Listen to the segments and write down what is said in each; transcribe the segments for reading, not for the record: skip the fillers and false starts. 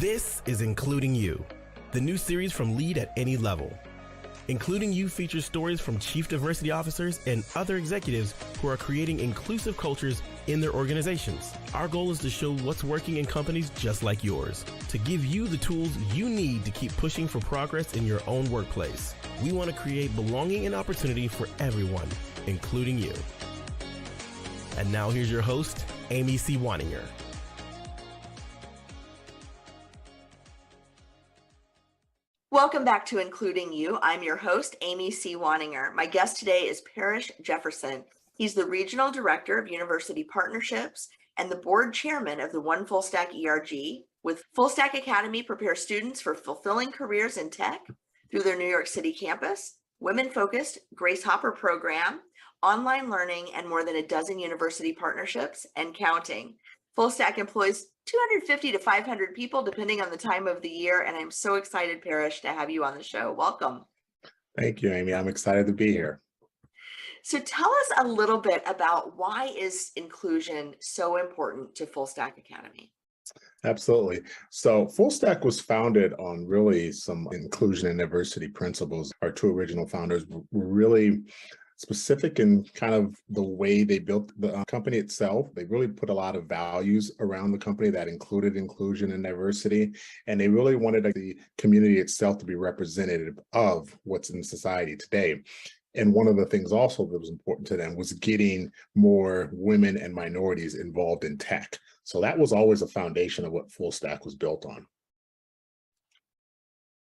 This is Including You, the new series from Lead at Any Level. Including You features stories from chief diversity officers and other executives who are creating inclusive cultures in their organizations. Our goal is to show what's working in companies just like yours, to give you the tools you need to keep pushing for progress in your own workplace. We want to create belonging and opportunity for everyone, including you. And now here's your host, Amy C. Waninger. Welcome back to Including You. I'm your host, Amy C. Waninger. My guest today is Parish Jefferson. He's the Regional Director of University Partnerships and the Board Chairman of the One Fullstack ERG. With Fullstack Academy prepares students for fulfilling careers in tech through their New York City campus, women-focused Grace Hopper program, online learning, and more than a dozen university partnerships and counting. Fullstack employs 250 to 500 people, depending on the time of the year. And I'm so excited, Parish, to have you on the show. Welcome. Thank you, Amy. I'm excited to be here. So tell us a little bit about why is inclusion so important to Fullstack Academy? Absolutely. So Fullstack was founded on really some inclusion and diversity principles. Our two original founders were really specific in kind of the way they built the company itself. They really put a lot of values around the company that included inclusion and diversity. And they really wanted the community itself to be representative of what's in society today. And one of the things also that was important to them was getting more women and minorities involved in tech. So that was always a foundation of what Fullstack was built on.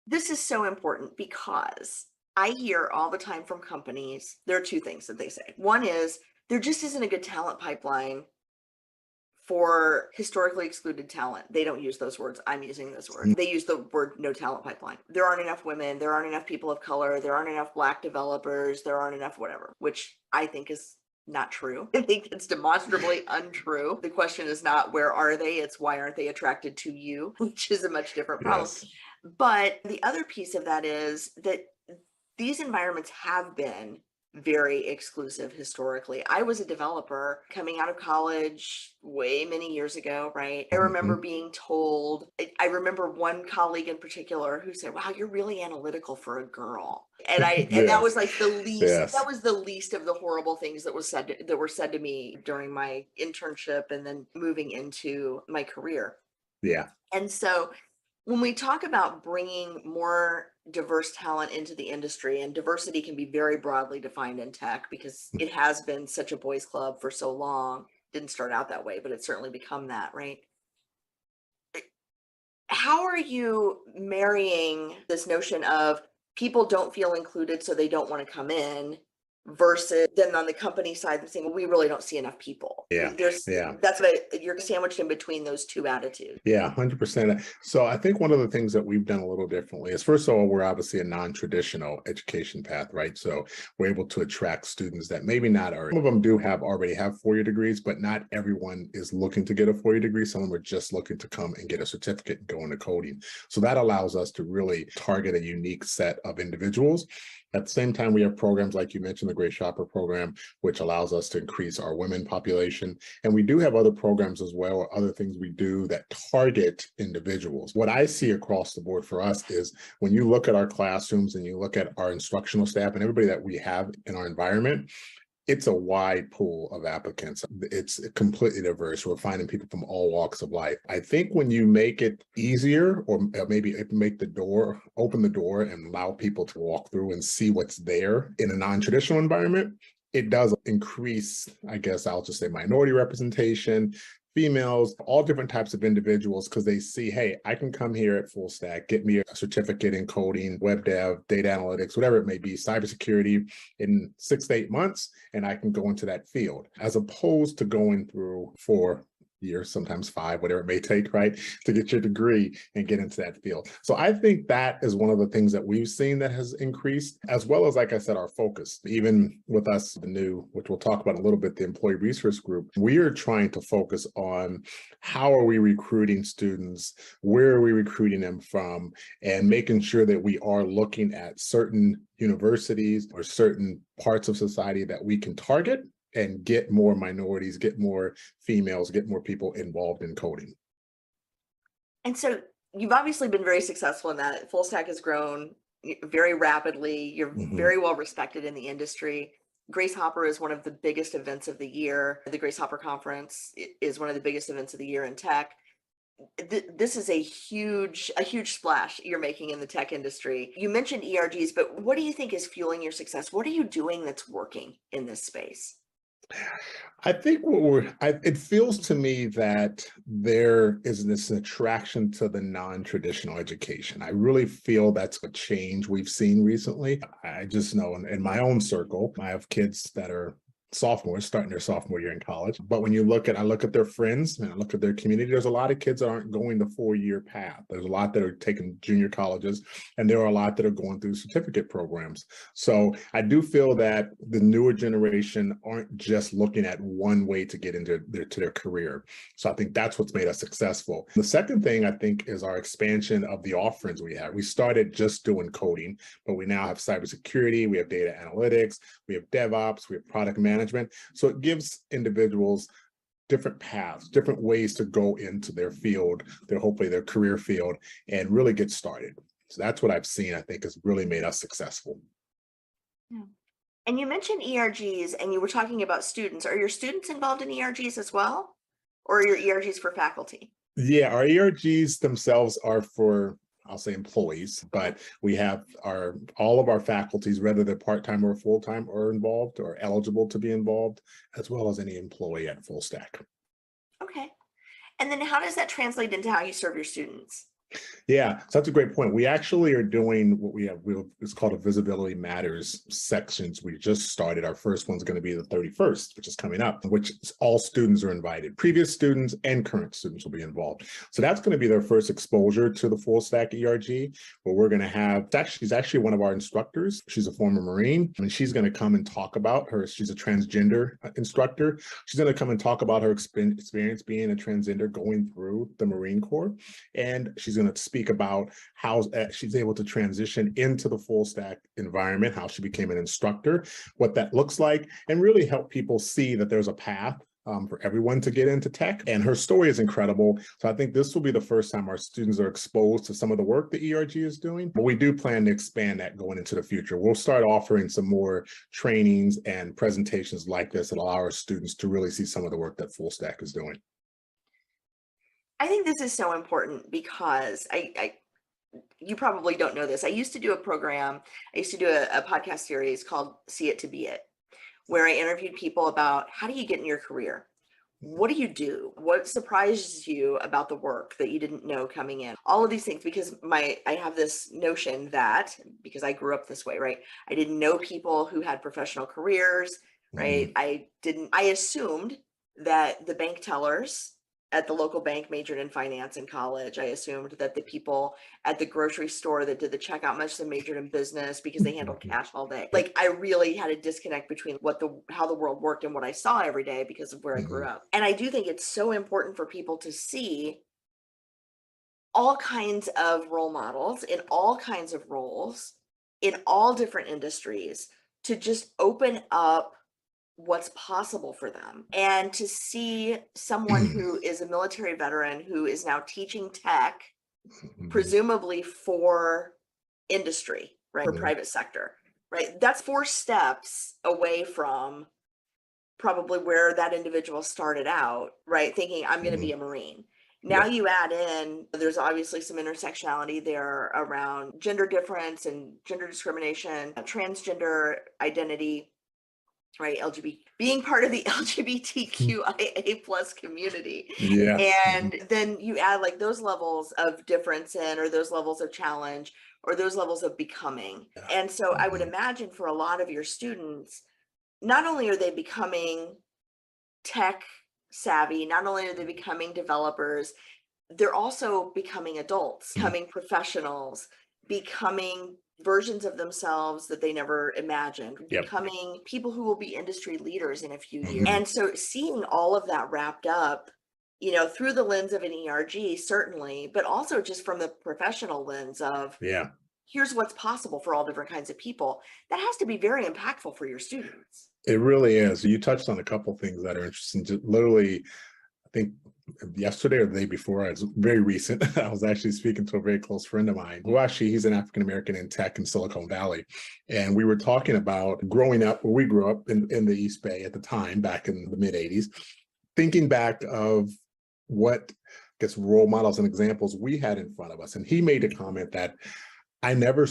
This is so important because I hear all the time from companies, there are two things that they say. One is there just isn't a good talent pipeline for historically excluded talent. They don't use those words. I'm using those words. They use the word no talent pipeline. There aren't enough women. There aren't enough people of color. There aren't enough Black developers. There aren't enough whatever, which I think is not true. I think it's demonstrably untrue. The question is not where are they? It's why aren't they attracted to you, which is a much different problem. Yes. But the other piece of that is that these environments have been very exclusive historically. I was a developer coming out of college way many years ago, right? I remember being told, I remember one colleague in particular who said, wow, you're really analytical for a girl. And and that was like the least, that was the least of the horrible things that were said to me during my internship and then moving into my career. Yeah. And so when we talk about bringing more diverse talent into the industry, and diversity can be very broadly defined in tech because it has been such a boys' club for so long. Didn't start out that way, but it's certainly become that, right? How are you marrying this notion of people don't feel included, so they don't want to come in, versus then on the company side, they're saying, well, we really don't see enough people. That's what you're sandwiched in between those two attitudes. Yeah, 100%. So I think one of the things that we've done a little differently is, first of all, we're obviously a non-traditional education path, right? So we're able to attract students that maybe not are, some of them do already have 4-year degrees, but not everyone is looking to get a 4-year degree. Some of them are just looking to come and get a certificate and go into coding. So that allows us to really target a unique set of individuals. At the same time, we have programs like you mentioned, the Grace Hopper program, which allows us to increase our women population. And we do have other programs as well, or other things we do that target individuals. What I see across the board for us is when you look at our classrooms and you look at our instructional staff and everybody that we have in our environment, it's a wide pool of applicants. It's completely diverse. We're finding people from all walks of life. I think when you make it easier, or maybe open the door and allow people to walk through and see what's there in a non-traditional environment, it does increase, I guess I'll just say, minority representation, females, all different types of individuals, because they see, hey, I can come here at Fullstack, get me a certificate in coding, web dev, data analytics, whatever it may be, cybersecurity in 6 to 8 months, and I can go into that field, as opposed to going through 4 years, sometimes 5, whatever it may take, right, to get your degree and get into that field. So I think that is one of the things that we've seen that has increased, as well as, like I said, our focus. Even with us, the new, which we'll talk about a little bit, the employee resource group, we are trying to focus on how are we recruiting students, where are we recruiting them from, and making sure that we are looking at certain universities or certain parts of society that we can target and get more minorities, get more females, get more people involved in coding. And so you've obviously been very successful in that. Full Stack has grown very rapidly. You're very well respected in the industry. Grace Hopper is one of the biggest events of the year. The Grace Hopper Conference is one of the biggest events of the year in tech. This is a huge splash you're making in the tech industry. You mentioned ERGs, but what do you think is fueling your success? What are you doing that's working in this space? I think it feels to me that there is this attraction to the non-traditional education. I really feel that's a change we've seen recently. I just know in my own circle, I have kids that are sophomores starting their sophomore year in college. But when I look at their friends and I look at their community, there's a lot of kids that aren't going the 4-year path. There's a lot that are taking junior colleges, and there are a lot that are going through certificate programs. So I do feel that the newer generation aren't just looking at one way to get into their career. So I think that's what's made us successful. The second thing I think is our expansion of the offerings we have. We started just doing coding, but we now have cybersecurity, we have data analytics, we have DevOps, we have product management. So it gives individuals different paths, different ways to go into their field, hopefully their career field, and really get started. So that's what I've seen, I think, has really made us successful. Yeah. And you mentioned ERGs, and you were talking about students. Are your students involved in ERGs as well? Or are your ERGs for faculty? Yeah, our ERGs themselves are for, I'll say, employees, but we have all of our faculties, whether they're part-time or full-time, are involved or eligible to be involved, as well as any employee at Full Stack. Okay. And then how does that translate into how you serve your students? Yeah, so that's a great point. We actually are doing what we have, it's called a Visibility Matters sections. We just started. Our first one's going to be the 31st, which is coming up, which all students are invited. Previous students and current students will be involved. So that's going to be their first exposure to the Full Stack ERG, where we're going to have, she's actually one of our instructors. She's a former Marine, and she's going to come and talk about she's a transgender instructor. She's going to come and talk about her experience being a transgender going through the Marine Corps. And she's going to speak about how she's able to transition into the Full Stack environment, how she became an instructor, what that looks like, and really help people see that there's a path for everyone to get into tech. And her story is incredible. So I think this will be the first time our students are exposed to some of the work the ERG is doing, but we do plan to expand that going into the future. We'll start offering some more trainings and presentations like this that allow our students to really see some of the work that Full Stack is doing. I think this is so important because you probably don't know this. I used to do a podcast series called See It to Be It, where I interviewed people about how do you get in your career? What do you do? What surprises you about the work that you didn't know coming in? All of these things, because I have this notion that, because I grew up this way, right? I didn't know people who had professional careers, right? I assumed that the bank tellers at the local bank majored in finance in college. I assumed that the people at the grocery store that did the checkout must have majored in business because they handled cash all day. Like, I really had a disconnect between how the world worked and what I saw every day because of where I grew up. And I do think it's so important for people to see all kinds of role models in all kinds of roles in all different industries, to just open up what's possible for them, and to see someone who is a military veteran who is now teaching tech, presumably for industry, right? For private sector, right? That's 4 steps away from probably where that individual started out, right? Thinking, I'm going to be a Marine. Now you add in, there's obviously some intersectionality there around gender difference and gender discrimination, transgender identity, right? Being part of the LGBTQIA plus community. Yeah. And then you add like those levels of difference in, or those levels of challenge, or those levels of becoming. And so I would imagine for a lot of your students, not only are they becoming tech savvy, not only are they becoming developers, they're also becoming adults, becoming professionals, becoming versions of themselves that they never imagined, becoming people who will be industry leaders in a few years. And so seeing all of that wrapped up, through the lens of an ERG, certainly, but also just from the professional lens of, here's what's possible for all different kinds of people, that has to be very impactful for your students. It really is. You touched on a couple things that are interesting. Just literally, I think yesterday or the day before. It's very recent. I was actually speaking to a very close friend of mine who he's an African-American in tech in Silicon Valley. And we were talking about growing up, where we grew up in the East Bay at the time, back in the mid-'80s, thinking back of what, I guess, role models and examples we had in front of us. And he made a comment that I never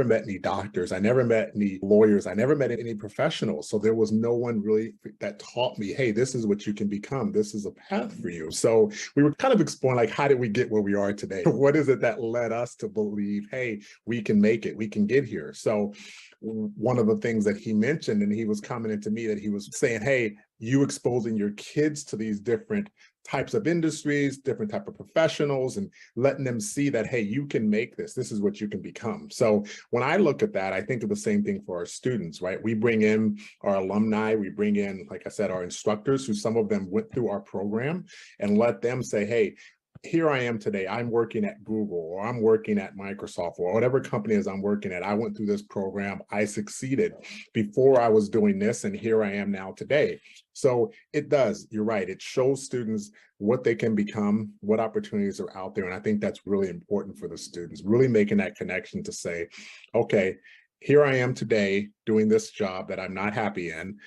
met any doctors, I never met any lawyers, I never met any professionals. So there was no one really that taught me, hey, this is what you can become. This is a path for you. So we were kind of exploring, like, how did we get where we are today? What is it that led us to believe, hey, we can make it, we can get here? So one of the things that he mentioned, and he was commenting to me, that he was saying, hey, you exposing your kids to these different types of industries, different type of professionals, and letting them see that, hey, you can make this. This is what you can become. So when I look at that, I think of the same thing for our students, right? We bring in our alumni, we bring in, like I said, our instructors, who some of them went through our program, and let them say, hey, here I am today. I'm working at Google, or I'm working at Microsoft, or whatever company is I'm working at. I went through this program. I succeeded before I was doing this, and here I am now today. So it does, you're right. It shows students what they can become, what opportunities are out there. And I think that's really important for the students, really making that connection to say, okay, here I am today doing this job that I'm not happy in.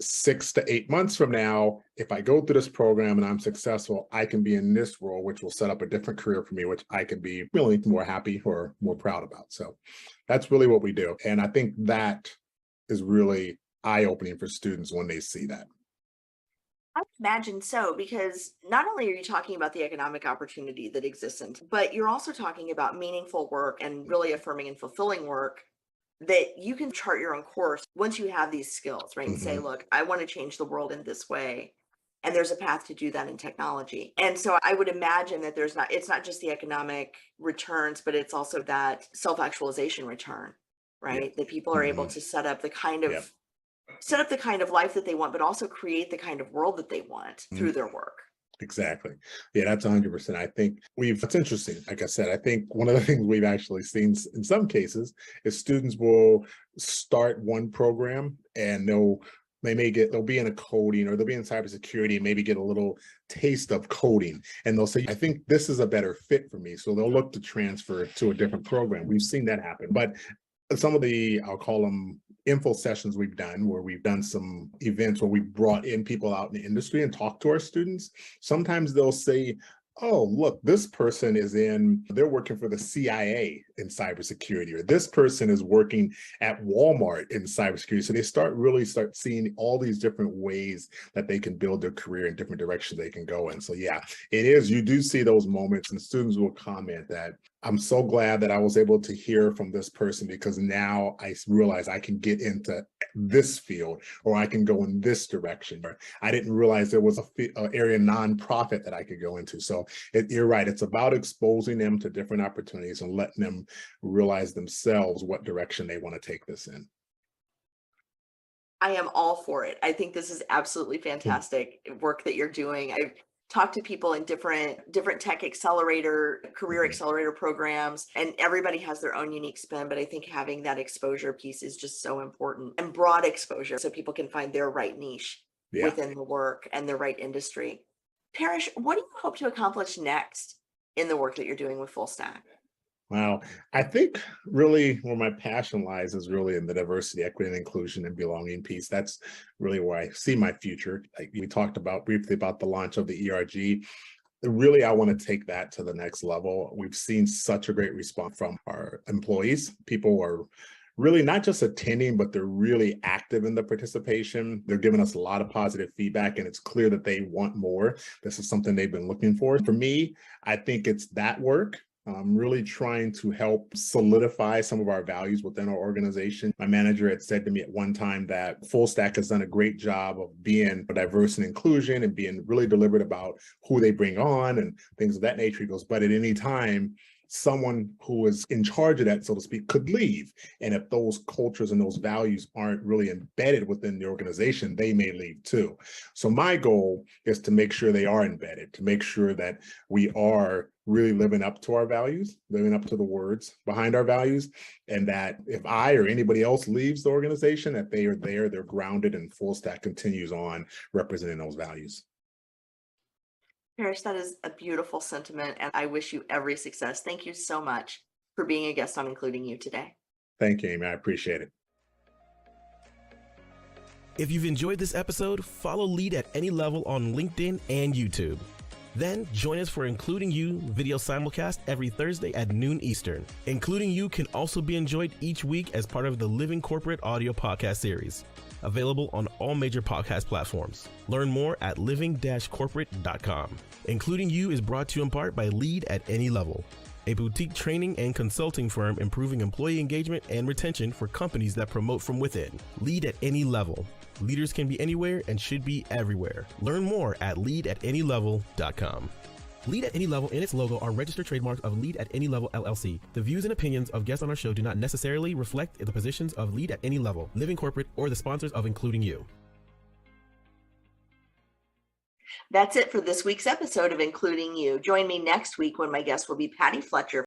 6 to 8 months from now, if I go through this program and I'm successful, I can be in this role, which will set up a different career for me, which I could be really more happy or more proud about. So that's really what we do. And I think that is really eye-opening for students when they see that. I would imagine so, because not only are you talking about the economic opportunity that exists, but you're also talking about meaningful work and really affirming and fulfilling work that you can chart your own course once you have these skills, right? And say, look, I want to change the world in this way. And there's a path to do that in technology. And so I would imagine that it's not just the economic returns, but it's also that self-actualization return, right? That people are able to set up the kind of life that they want, but also create the kind of world that they want through their work. Exactly. Yeah, that's 100%. I think it's interesting. Like I said, I think one of the things we've actually seen in some cases is students will start one program and they'll be in a coding, or they'll be in cybersecurity and maybe get a little taste of coding. And they'll say, I think this is a better fit for me. So they'll look to transfer to a different program. We've seen that happen. But some of the, I'll call them info sessions we've done, where we've done some events where we brought in people out in the industry and talked to our students, sometimes they'll say, oh, look, this person they're working for the CIA in cybersecurity, or this person is working at Walmart in cybersecurity. So they start seeing all these different ways that they can build their career in different directions they can go in. So yeah, you do see those moments, and students will comment that, I'm so glad that I was able to hear from this person, because now I realize I can get into this field, or I can go in this direction, or I didn't realize there was an area nonprofit that I could go into. So you're right. It's about exposing them to different opportunities and letting them realize themselves what direction they want to take this in. I am all for it. I think this is absolutely fantastic work that you're doing. I've talked to people in different tech accelerator, career accelerator programs, and everybody has their own unique spin. But I think having that exposure piece is just so important, and broad exposure, so people can find their right niche within the work and the right industry. Parish, what do you hope to accomplish next in the work that you're doing with Fullstack? Wow. I think really where my passion lies is really in the diversity, equity, and inclusion and belonging piece. That's really where I see my future. Like we talked about briefly about the launch of the ERG. Really, I want to take that to the next level. We've seen such a great response from our employees. People are really not just attending, but they're really active in the participation. They're giving us a lot of positive feedback, and it's clear that they want more. This is something they've been looking for. For me, I think it's that work. Really trying to help solidify some of our values within our organization. My manager had said to me at one time that Fullstack has done a great job of being diverse and inclusion and being really deliberate about who they bring on and things of that nature. He goes, but at any time, someone who is in charge of that, so to speak, could leave. And if those cultures and those values aren't really embedded within the organization, they may leave too. So my goal is to make sure they are embedded, to make sure that we are really living up to our values, living up to the words behind our values, and that if I or anybody else leaves the organization, that they are there, they're grounded, and Fullstack continues on representing those values. Parish, that is a beautiful sentiment, and I wish you every success. Thank you so much for being a guest on Including You today. Thank you, Amy. I appreciate it. If you've enjoyed this episode, follow Lead at Any Level on LinkedIn and YouTube. Then join us for Including You video simulcast every Thursday at noon Eastern. Including You can also be enjoyed each week as part of the Living Corporate audio podcast series, available on all major podcast platforms. Learn more at living-corporate.com. Including You is brought to you in part by Lead at Any Level, a boutique training and consulting firm improving employee engagement and retention for companies that promote from within. Lead at Any Level. Leaders can be anywhere and should be everywhere. Learn more at leadatanylevel.com. Lead at Any Level and its logo are registered trademarks of Lead at Any Level LLC. The views and opinions of guests on our show do not necessarily reflect the positions of Lead at Any Level, Living Corporate, or the sponsors of Including You. That's it for this week's episode of Including You. Join me next week when my guest will be Patty Fletcher